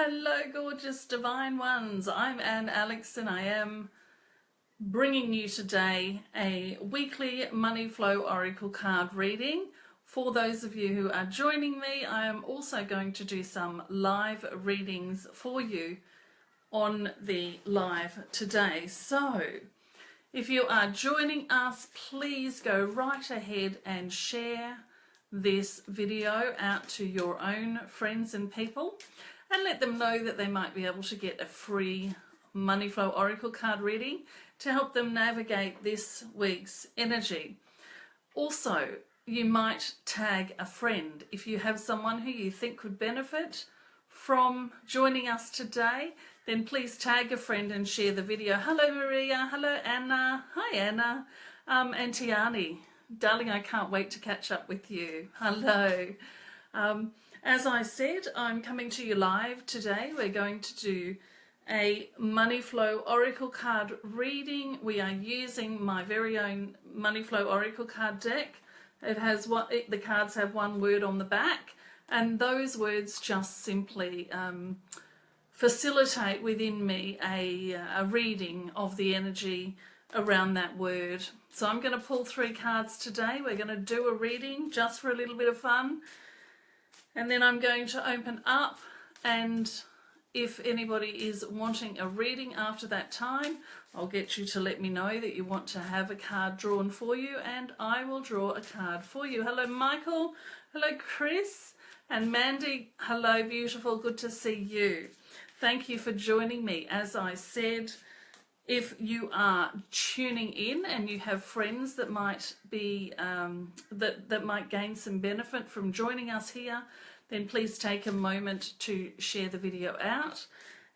Hello, gorgeous divine ones. I'm Anne Alex and I am bringing you today a weekly money flow oracle card reading. For those of you who are joining me, I am also going to do some live readings for you on the live today. So if you are joining us, please go right ahead and share this video out to your own friends and people and let them know that they might be able to get a free money flow oracle card reading to help them navigate this week's energy. Also, you might tag a friend. If you have someone who you think could benefit from joining us today, then please tag a friend and share the video. Hello Maria, hello Anna, hi Anna, and Tiani. Darling, I can't wait to catch up with you. Hello. As I said, I'm coming to you live today. We're going to do a money flow oracle card reading. We are using my very own money flow oracle card deck. It has the cards have one word on the back, and those words just simply facilitate within me a reading of the energy around that word. So I'm going to pull 3 cards today. We're going to do a reading just for a little bit of fun, and then I'm going to open up, and if anybody is wanting a reading after that time, I'll get you to let me know that you want to have a card drawn for you, and I will draw a card for you. Hello Michael, hello Chris, and Mandy, hello beautiful, good to see you. Thank you for joining me. As I said, if you are tuning in and you have friends that might be that might gain some benefit from joining us here, then please take a moment to share the video out,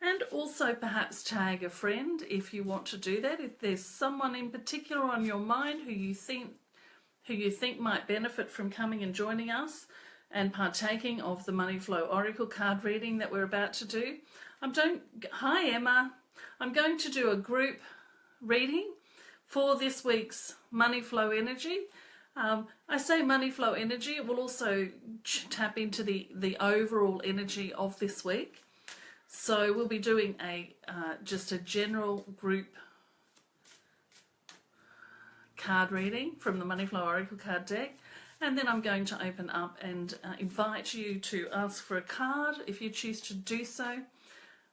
and also perhaps tag a friend if you want to do that. If there's someone in particular on your mind who you think might benefit from coming and joining us and partaking of the money flow oracle card reading that we're about to do. Hi Emma. I'm going to do a group reading for this week's money flow energy. I say money flow energy, it will also tap into the overall energy of this week. So we'll be doing just a general group card reading from the money flow oracle card deck. And then I'm going to open up and invite you to ask for a card if you choose to do so.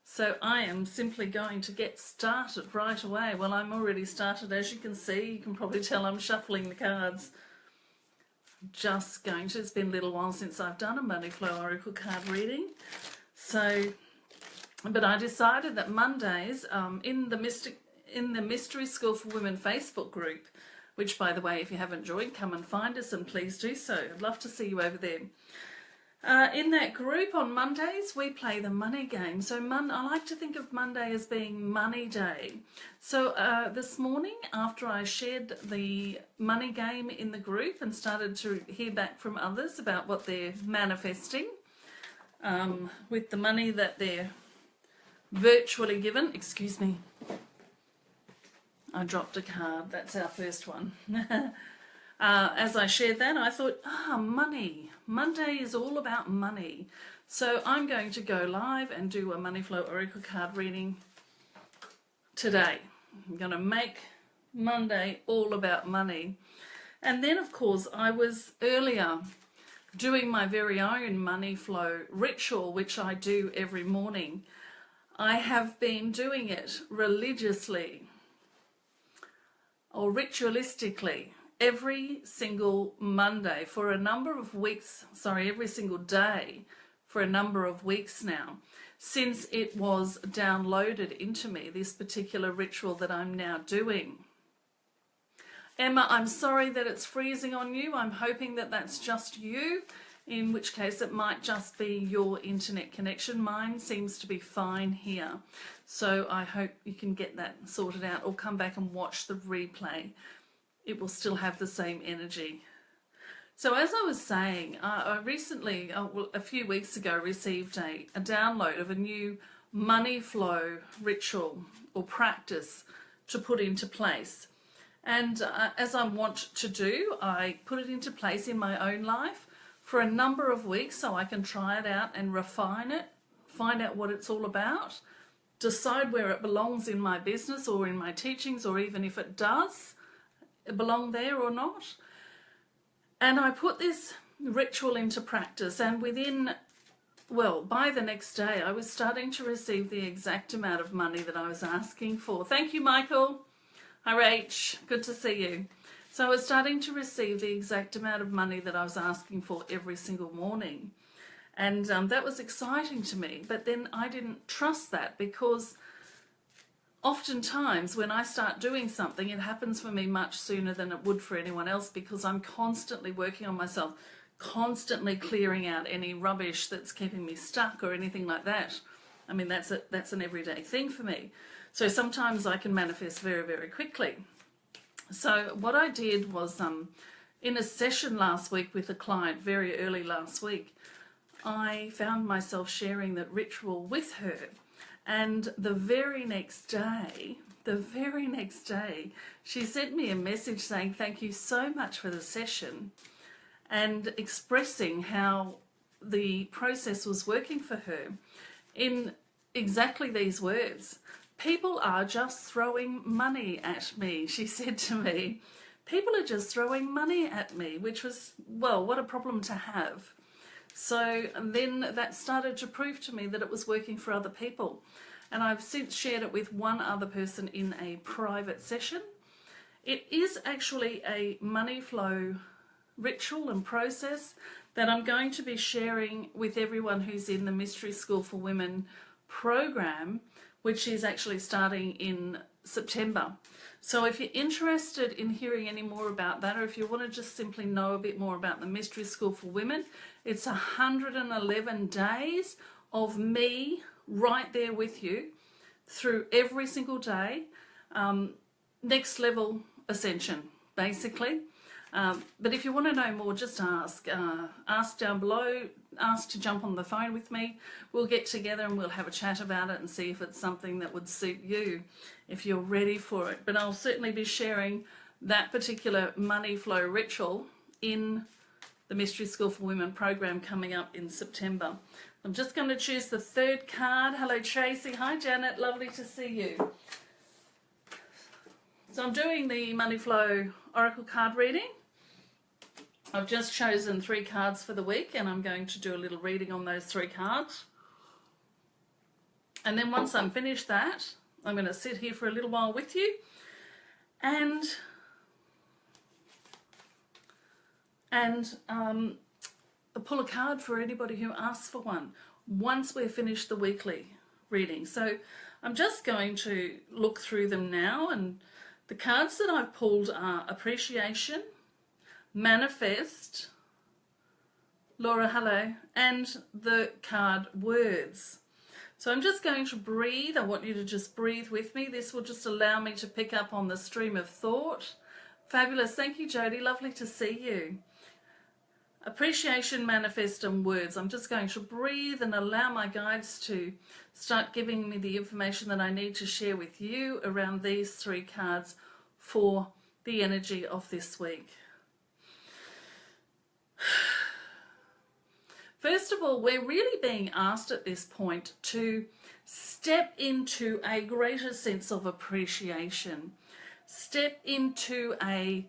So I am simply going to get started right away. Well, I'm already started, as you can see. You can probably tell I'm shuffling the cards. It's been a little while since I've done a money flow oracle card reading. But I decided that Mondays in the Mystery School for Women Facebook group, which by the way, if you haven't joined, come and find us and please do so. I'd love to see you over there. In that group on Mondays, we play the money game. So I like to think of Monday as being money day. So this morning, after I shared the money game in the group and started to hear back from others about what they're manifesting with the money that they're virtually given. Excuse me. I dropped a card. That's our first one. As I shared that, I thought, money. Monday is all about money. So I'm going to go live and do a money flow oracle card reading today. I'm going to make Monday all about money. And then, of course, I was earlier doing my very own money flow ritual, which I do every morning. I have been doing it religiously or ritualistically every single Monday for a number of weeks, every single day for a number of weeks now, since it was downloaded into me, this particular ritual that I'm now doing. Emma, I'm sorry that it's freezing on you. I'm hoping that that's just you, in which case it might just be your internet connection. Mine seems to be fine here. So I hope you can get that sorted out or come back and watch the replay. It will still have the same energy. So as I was saying, I recently, a few weeks ago, received a download of a new money flow ritual or practice to put into place. And as I want to do, I put it into place in my own life for a number of weeks so I can try it out and refine it find out what it's all about, decide where it belongs in my business or in my teachings, or even if it does belong there or not. And I put this ritual into practice, and within, well, by the next day, I was starting to receive the exact amount of money that I was asking for. Thank you, Michael. Hi, Rach. Good to see you. So I was starting to receive the exact amount of money that I was asking for every single morning. And that was exciting to me. But then I didn't trust that, because oftentimes when I start doing something, it happens for me much sooner than it would for anyone else, because I'm constantly working on myself, constantly clearing out any rubbish that's keeping me stuck or anything like that. I mean, that's an everyday thing for me. So sometimes I can manifest very, very quickly. So what I did was, in a session last week with a client, very early last week, I found myself sharing that ritual with her. And the very next day, she sent me a message saying, thank you so much for the session, and expressing how the process was working for her in exactly these words. People are just throwing money at me, she said to me. People are just throwing money at me, which was, well, what a problem to have. So then that started to prove to me that it was working for other people. And I've since shared it with one other person in a private session. It is actually a money flow ritual and process that I'm going to be sharing with everyone who's in the Mystery School for Women program, which is actually starting in September. So if you're interested in hearing any more about that, or if you want to just simply know a bit more about the Mystery School for Women, it's 111 days of me right there with you through every single day. Next level ascension, basically. But if you want to know more, just ask. Ask down below, ask to jump on the phone with me. We'll get together and we'll have a chat about it and see if it's something that would suit you, if you're ready for it. But I'll certainly be sharing that particular money flow ritual in the Mystery School for Women program coming up in September. I'm just going to choose the third card. Hello, Tracy. Hi, Janet. Lovely to see you. So I'm doing the Money Flow Oracle card reading. I've just chosen 3 cards for the week, and I'm going to do a little reading on those 3 cards. And then once I'm finished that, I'm going to sit here for a little while with you and pull a card for anybody who asks for one once we've finished the weekly reading. So I'm just going to look through them now, and the cards that I've pulled are Appreciation, Manifest, Laura, hello, and the card Words. So I'm just going to breathe. I want you to just breathe with me. This will just allow me to pick up on the stream of thought. Fabulous. Thank you, Jody. Lovely to see you. Appreciation, Manifest, and Words. I'm just going to breathe and allow my guides to start giving me the information that I need to share with you around these 3 cards for the energy of this week. First of all, we're really being asked at this point to step into a greater sense of appreciation. Step into a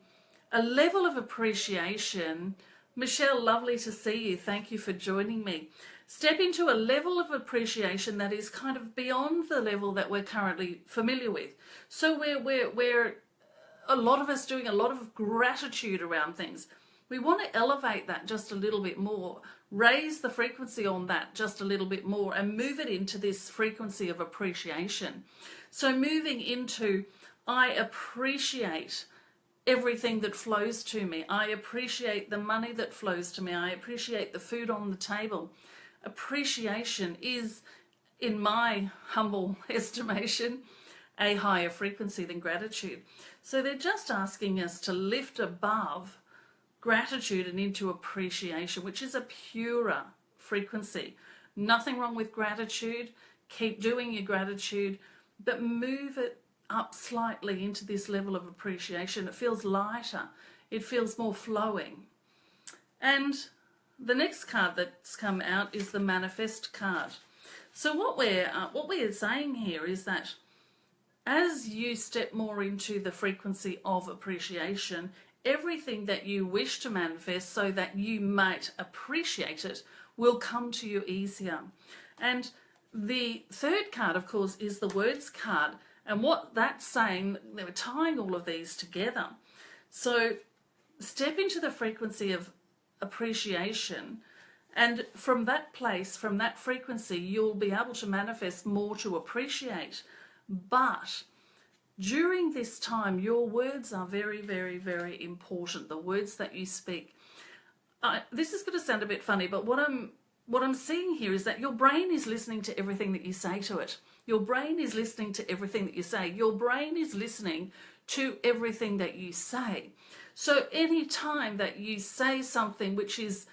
level of appreciation. Michelle, lovely to see you. Thank you for joining me. Step into a level of appreciation that is kind of beyond the level that we're currently familiar with. So we're a lot of us doing a lot of gratitude around things. We want to elevate that just a little bit more, raise the frequency on that just a little bit more, and move it into this frequency of appreciation. So moving into, I appreciate everything that flows to me. I appreciate the money that flows to me. I appreciate the food on the table. Appreciation is, in my humble estimation, a higher frequency than gratitude. So they're just asking us to lift above gratitude and into appreciation, which is a purer frequency. Nothing wrong with gratitude. Keep doing your gratitude, but move it up slightly into this level of appreciation. It feels lighter. It feels more flowing. And the next card that's come out is the Manifest card. So what we're saying here is that as you step more into the frequency of appreciation, everything that you wish to manifest so that you might appreciate it will come to you easier. And the third card, of course, is the words card. And what that's saying, they were tying all of these together. So step into the frequency of appreciation, and from that place, from that frequency, you'll be able to manifest more to appreciate. But during this time, your words are very, very, very important. The words that you speak. This is going to sound a bit funny, but what I'm seeing here is that your brain is listening to everything that you say to it. Your brain is listening to everything that you say. Your brain is listening to everything that you say. So any time that you say something which is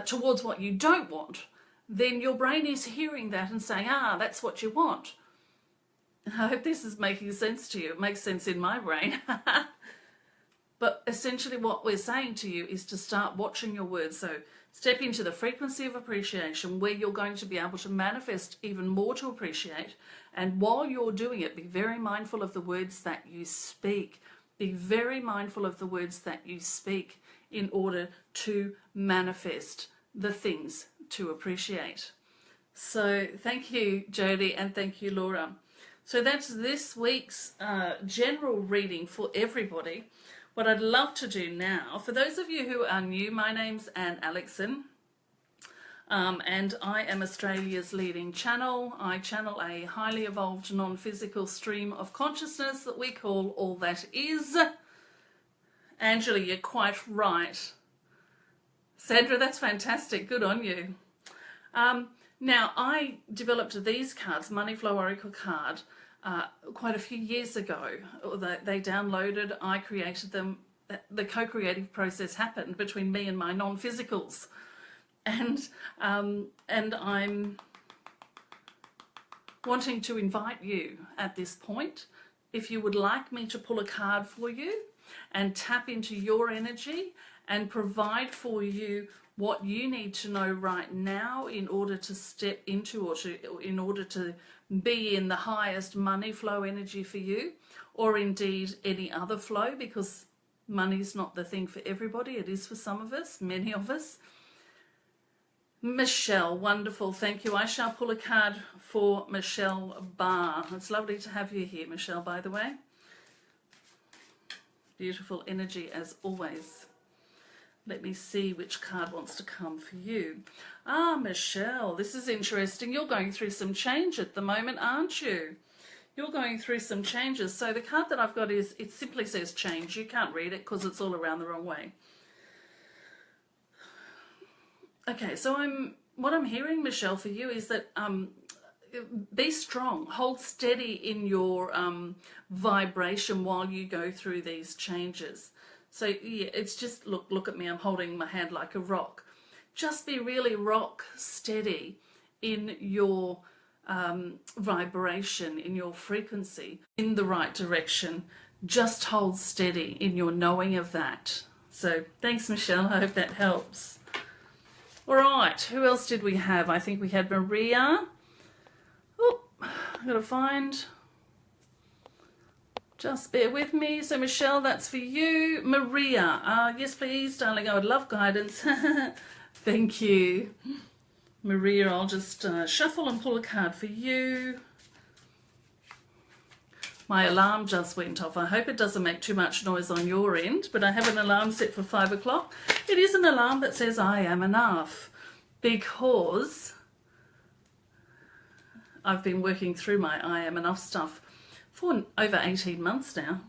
towards what you don't want, then your brain is hearing that and saying, that's what you want. I hope this is making sense to you. It makes sense in my brain. But essentially what we're saying to you is to start watching your words. So step into the frequency of appreciation where you're going to be able to manifest even more to appreciate. And while you're doing it, be very mindful of the words that you speak. Be very mindful of the words that you speak in order to manifest the things to appreciate. So thank you, Jody, and thank you, Laura. So that's this week's general reading for everybody. What I'd love to do now, for those of you who are new, my name's Anne Alexson, and I am Australia's leading channel. I channel a highly evolved non-physical stream of consciousness that we call All That Is. Angela, you're quite right. Sandra, that's fantastic. Good on you. Now, I developed these cards, Money Flow Oracle card, quite a few years ago. They downloaded, I created them. The co-creative process happened between me and my non-physicals. And I'm wanting to invite you at this point, if you would like me to pull a card for you and tap into your energy and provide for you what you need to know right now in order to step into in order to be in the highest money flow energy for you, or indeed any other flow, because money's not the thing for everybody. It is for some of us, many of us. Michelle, wonderful, thank you. I shall pull a card for Michelle Barr. It's lovely to have you here, Michelle, by the way. Beautiful energy as always. Let me see which card wants to come for you. Michelle, this is interesting. You're going through some change at the moment, aren't you? You're going through some changes. So the card that I've got is, it simply says change. You can't read it because it's all around the wrong way. Okay, so what I'm hearing, Michelle, for you is that be strong, hold steady in your vibration while you go through these changes. So yeah, it's just, look at me, I'm holding my hand like a rock. Just be really rock steady in your vibration, in your frequency, in the right direction. Just hold steady in your knowing of that. So thanks, Michelle, I hope that helps. All right, who else did we have? I think we had Maria. Oh, I've got to find... Just bear with me. So, Michelle, that's for you. Maria, yes, please, darling. I would love guidance. Thank you. Maria, I'll just shuffle and pull a card for you. My alarm just went off. I hope it doesn't make too much noise on your end, but I have an alarm set for 5 o'clock. It is an alarm that says I am enough, because I've been working through my I am enough stuff for over 18 months now.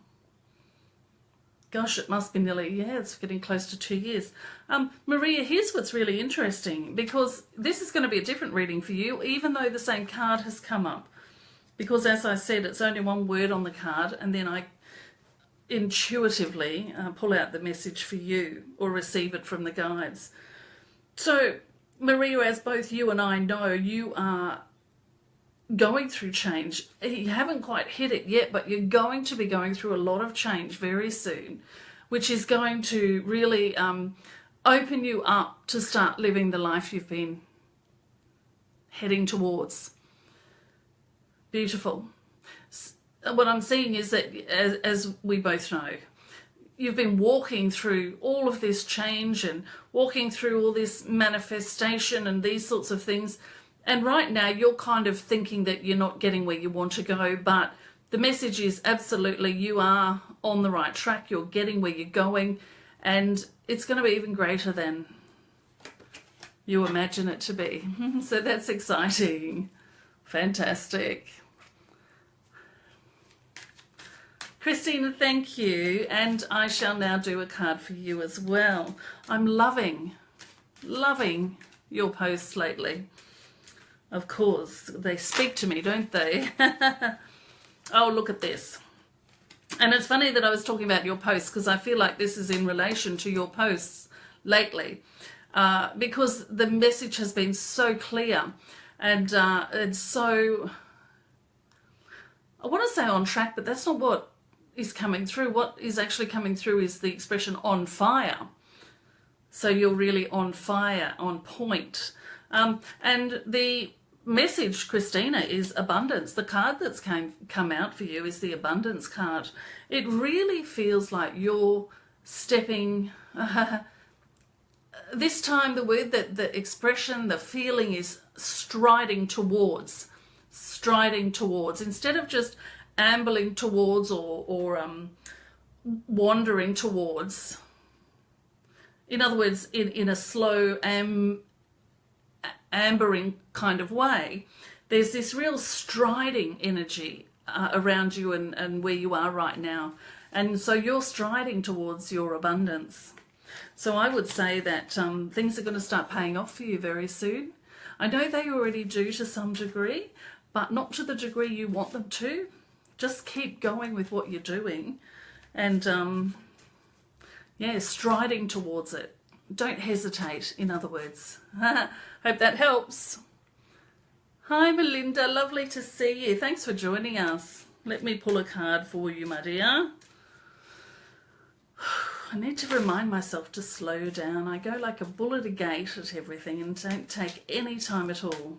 Gosh, it must be nearly, yeah, it's getting close to 2 years. Maria, here's what's really interesting, because this is going to be a different reading for you, even though the same card has come up. Because as I said, it's only one word on the card, and then I intuitively pull out the message for you or receive it from the guides. So, Maria, as both you and I know, you are going through change. You haven't quite hit it yet, but you're going to be going through a lot of change very soon, which is going to really open you up to start living the life you've been heading towards. Beautiful. What I'm seeing is that, as we both know, you've been walking through all of this change and walking through all this manifestation and these sorts of things. And right now you're kind of thinking that you're not getting where you want to go, but the message is absolutely you are on the right track. You're getting where you're going, and it's going to be even greater than you imagine it to be. So that's exciting. Fantastic. Christina, thank you. And I shall now do a card for you as well. I'm loving your posts lately. Of course, they speak to me, don't they? Oh, look at this. And it's funny that I was talking about your posts, because I feel like this is in relation to your posts lately, because the message has been so clear and so, I want to say on track, but that's not what is coming through. What is actually coming through is the expression on fire. So you're really on fire, on point. And the message, Christina, is abundance. The card that's come out for you is the abundance card. It really feels like you're stepping, this time the word, that the expression, the feeling is striding towards, instead of just ambling towards or wandering towards. In other words, in a slow ambering kind of way, there's this real striding energy around you and where you are right now. And so you're striding towards your abundance. So I would say that things are going to start paying off for you very soon. I know they already do to some degree, but not to the degree you want them to. Just keep going with what you're doing and, yeah, striding towards it. Don't hesitate, in other words. Hope that helps. Hi, Melinda. Lovely to see you. Thanks for joining us. Let me pull a card for you, my dear. I need to remind myself to slow down. I go like a bull at a gate at everything and don't take any time at all.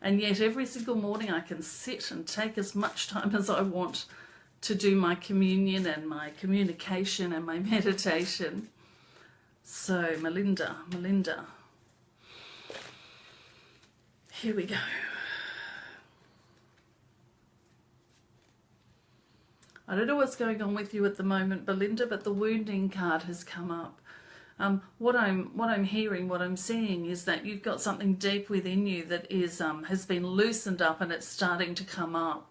And yet every single morning I can sit and take as much time as I want to do my communion and my communication and my meditation. So, Melinda. Here we go. I don't know what's going on with you at the moment, Melinda, but the wounding card has come up. What I'm hearing, what I'm seeing is that you've got something deep within you that is has been loosened up and it's starting to come up.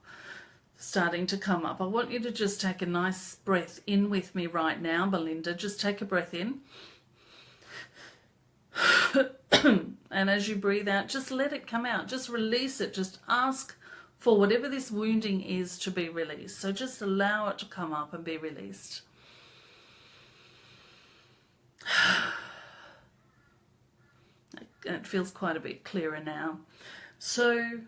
I want you to just take a nice breath in with me right now, Melinda. Just take a breath in. And as you breathe out, just let it come out. Just release it. Just ask for whatever this wounding is to be released. So just allow it to come up and be released. It feels quite a bit clearer now. So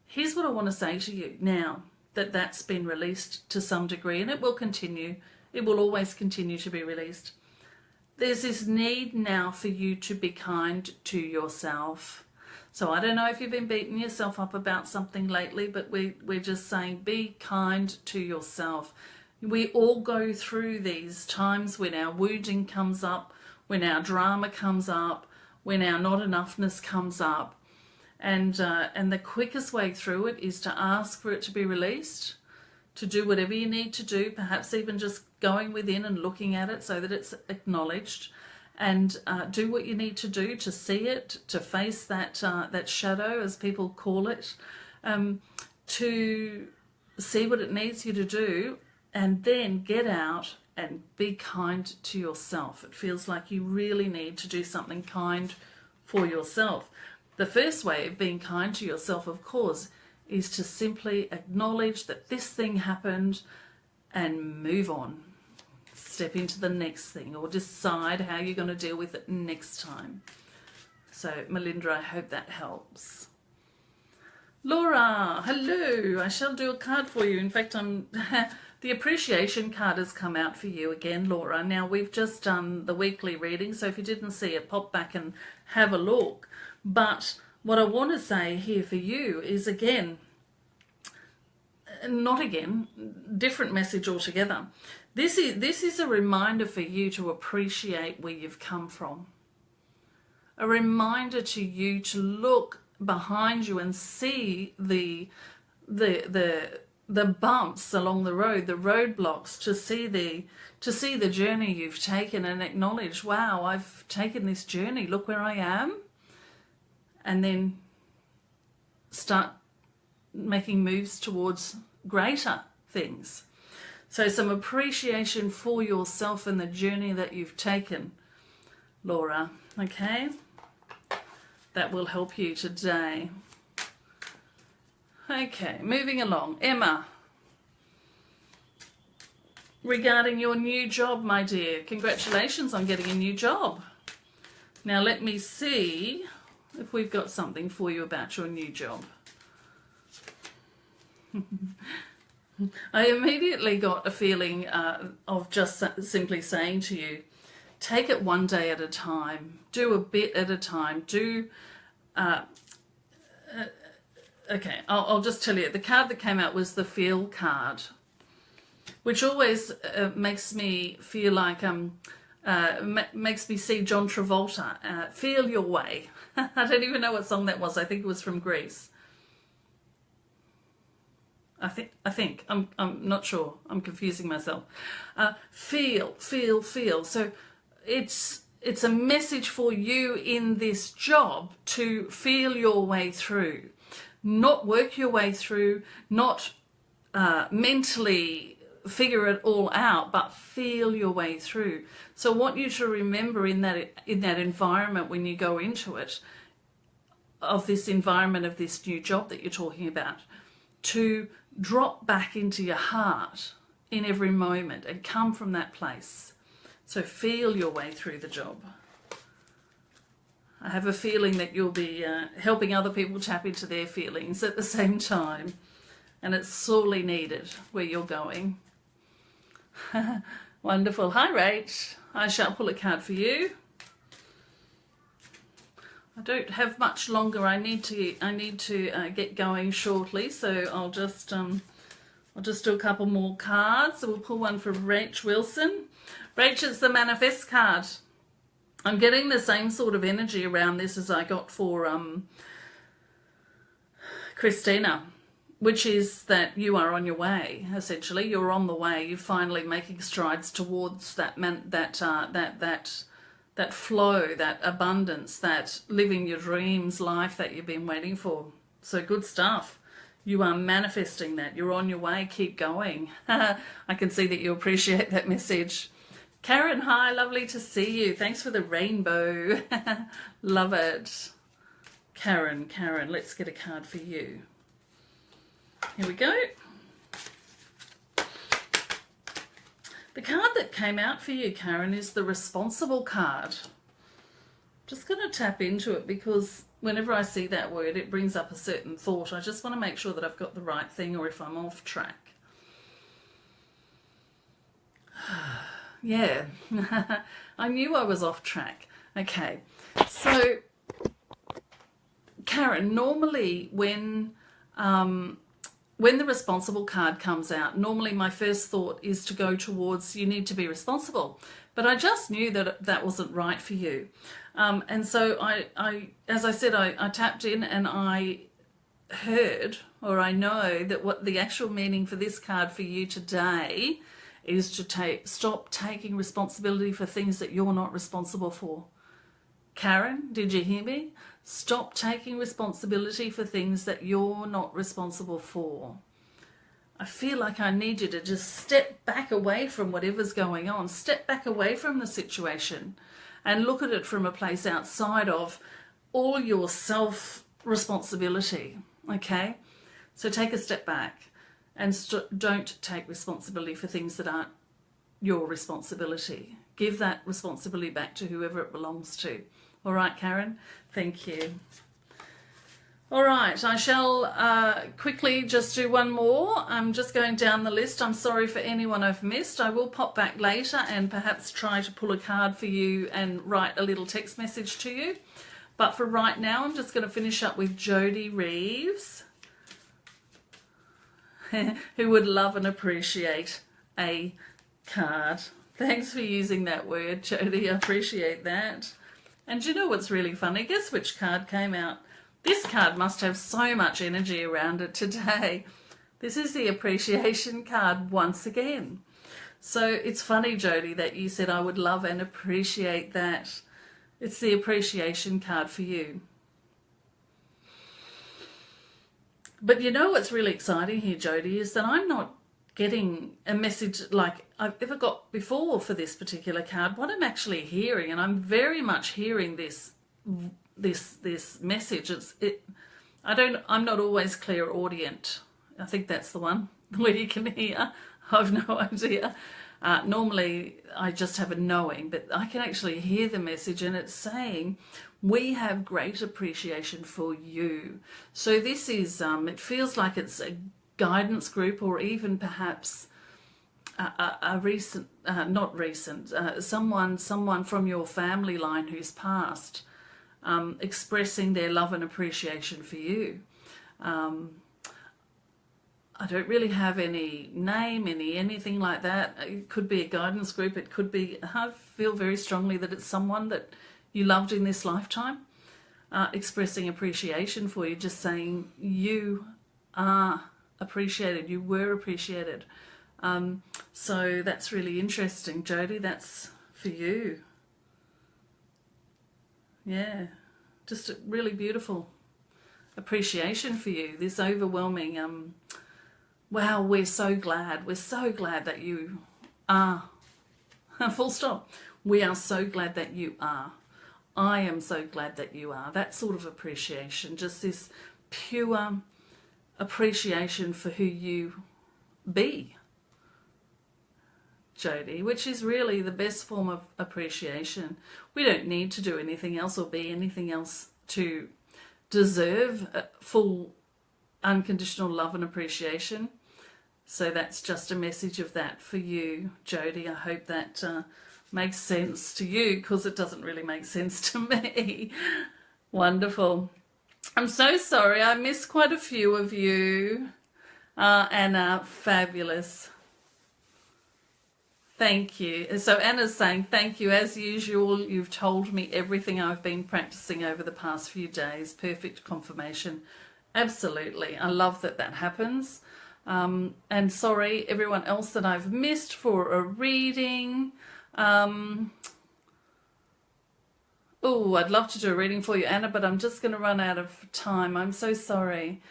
here's what I want to say to you now that that's been released to some degree, and it will continue. It will always continue to be released. There's this need now for you to be kind to yourself. So I don't know if you've been beating yourself up about something lately, but we're just saying be kind to yourself. We all go through these times when our wounding comes up, when our drama comes up, when our not enoughness comes up. And the quickest way through it is to ask for it to be released, to do whatever you need to do, perhaps even just going within and looking at it so that it's acknowledged, and do what you need to do to see it, to face that shadow, as people call it, to see what it needs you to do, and then get out and be kind to yourself. It feels like you really need to do something kind for yourself. The first way of being kind to yourself, of course, is to simply acknowledge that this thing happened and move on. Step into the next thing, or decide how you're going to deal with it next time. So, Melinda, I hope that helps. Laura, hello. I shall do a card for you. In fact, I'm The appreciation card has come out for you again, Laura. Now, we've just done the weekly reading, so if you didn't see it, pop back and have a look. But what I want to say here for you is, again, not again, different message altogether. This is a reminder for you to appreciate where you've come from. A reminder to you to look behind you and see the bumps along the road, the roadblocks, to see the journey you've taken and acknowledge, wow, I've taken this journey, look where I am. And then start making moves towards greater things. So some appreciation for yourself and the journey that you've taken, Laura, okay? That will help you today. Okay, moving along. Emma, regarding your new job, my dear, congratulations on getting a new job. Now let me see if we've got something for you about your new job. I immediately got a feeling of just simply saying to you, take it one day at a time, do a bit at a time, okay, I'll just tell you, the card that came out was the feel card, which always makes me feel like, makes me see John Travolta, Feel Your Way. I don't even know what song that was. I think it was from Greece. I think, I'm not sure. I'm confusing myself. Feel. So it's a message for you in this job to feel your way through. Not work your way through, not mentally figure it all out, but feel your way through. So I want you to remember in that environment when you go into it, of this environment of this new job that you're talking about, to drop back into your heart in every moment and come from that place. So feel your way through the job. I have a feeling that you'll be helping other people tap into their feelings at the same time, and it's sorely needed where you're going. Wonderful. Hi, Rach. I shall pull a card for you. I don't have much longer. I need to get going shortly, so I'll just do a couple more cards. So we'll pull one for Rach Wilson. Rach, it's the manifest card. I'm getting the same sort of energy around this as I got for Christina, which is that you are on your way. Essentially, you're on the way. You're finally making strides towards that flow, that abundance, that living your dreams life that you've been waiting for. So good stuff. You are manifesting that. You're on your way. Keep going. I can see that you appreciate that message. Karen, hi. Lovely to see you. Thanks for the rainbow. Love it. Karen, let's get a card for you. Here we go. The card that came out for you, Karen, is the responsible card. Just going to tap into it because whenever I see that word, it brings up a certain thought. I just want to make sure that I've got the right thing or if I'm off track. Yeah, I knew I was off track. Okay, so Karen, normally when the responsible card comes out, normally my first thought is to go towards you need to be responsible. But I just knew that that wasn't right for you. And so as I said, I tapped in and I heard, or I know that what the actual meaning for this card for you today is to stop taking responsibility for things that you're not responsible for. Karen, did you hear me? Stop taking responsibility for things that you're not responsible for. I feel like I need you to just step back away from whatever's going on. Step back away from the situation and look at it from a place outside of all your self-responsibility, okay? So take a step back and don't take responsibility for things that aren't your responsibility. Give that responsibility back to whoever it belongs to. All right, Karen? Thank you. All right, I shall quickly just do one more. I'm just going down the list. I'm sorry for anyone I've missed. I will pop back later and perhaps try to pull a card for you and write a little text message to you. But for right now, I'm just going to finish up with Jody Reeves, who would love and appreciate a card. Thanks for using that word, Jody. I appreciate that. And do you know what's really funny? Guess which card came out? This card must have so much energy around it today. This is the appreciation card once again. So it's funny, Jody, that you said I would love and appreciate that. It's the appreciation card for you. But you know what's really exciting here, Jody, is that I'm not getting a message like I've ever got before for this particular card. What I'm actually hearing, and I'm very much hearing this message. I'm not always clairaudient. I think that's the one where you can hear. I've no idea. Normally I just have a knowing, but I can actually hear the message, and it's saying we have great appreciation for you. So this is it feels like it's a guidance group, or even perhaps someone from your family line who's passed, expressing their love and appreciation for you. I don't really have any name, anything like that. It could be a guidance group. It could be, I feel very strongly that it's someone that you loved in this lifetime, expressing appreciation for you, just saying you are appreciated, you were appreciated. So that's really interesting, Jody. That's for you. Yeah, just a really beautiful appreciation for you. This overwhelming, wow, we're so glad that you are, full stop. We are so glad that you are. I am so glad that you are. That sort of appreciation, just this pure appreciation for who you be, Jody, which is really the best form of appreciation. We don't need to do anything else or be anything else to deserve full unconditional love and appreciation. So that's just a message of that for you, Jody. I hope that makes sense to you, because it doesn't really make sense to me. Wonderful. I'm so sorry, I missed quite a few of you. Anna, fabulous. Thank you. So Anna's saying, thank you. As usual, you've told me everything I've been practicing over the past few days. Perfect confirmation. Absolutely. I love that that happens. And sorry, everyone else that I've missed for a reading. Oh, I'd love to do a reading for you, Anna, but I'm just going to run out of time. I'm so sorry.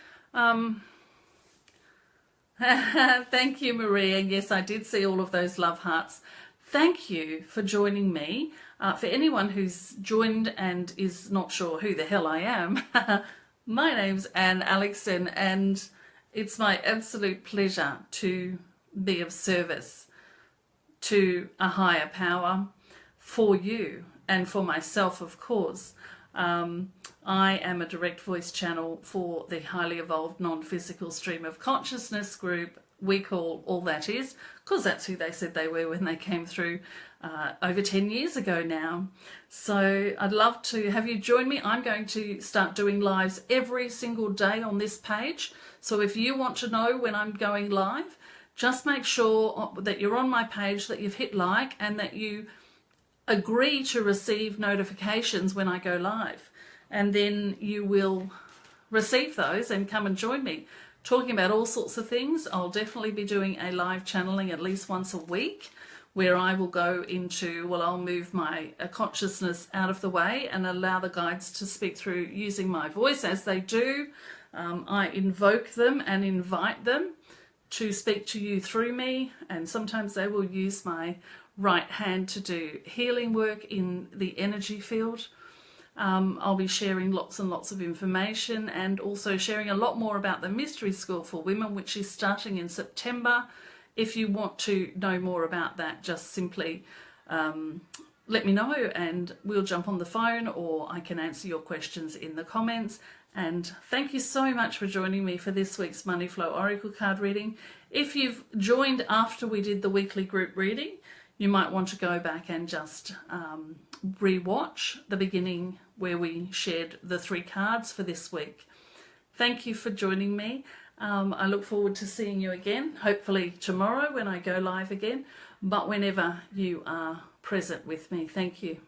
Thank you, Maria. Yes, I did see all of those love hearts. Thank you for joining me. For anyone who's joined and is not sure who the hell I am, my name's Anne Alexson, and it's my absolute pleasure to be of service to a higher power for you and for myself, of course. I am a direct voice channel for the highly evolved non-physical stream of consciousness group we call All That Is, because that's who they said they were when they came through over 10 years ago now. So I'd love to have you join me. I'm going to start doing lives every single day on this page. So if you want to know when I'm going live, just make sure that you're on my page, that you've hit like, and that you agree to receive notifications when I go live, and then you will receive those and come and join me talking about all sorts of things. I'll definitely be doing a live channeling at least once a week, where I will go into, well, I'll move my consciousness out of the way and allow the guides to speak through using my voice as they do. I invoke them and invite them to speak to you through me, and sometimes they will use my right hand to do healing work in the energy field. I'll be sharing lots and lots of information, and also sharing a lot more about the Mystery School for Women, which is starting in September. If you want to know more about that, just simply let me know and we'll jump on the phone, or I can answer your questions in the comments. And thank you so much for joining me for this week's Money Flow Oracle card reading. If you've joined after we did the weekly group reading, you might want to go back and just re-watch the beginning where we shared the 3 cards for this week. Thank you for joining me. I look forward to seeing you again, hopefully tomorrow when I go live again, but whenever you are present with me. Thank you.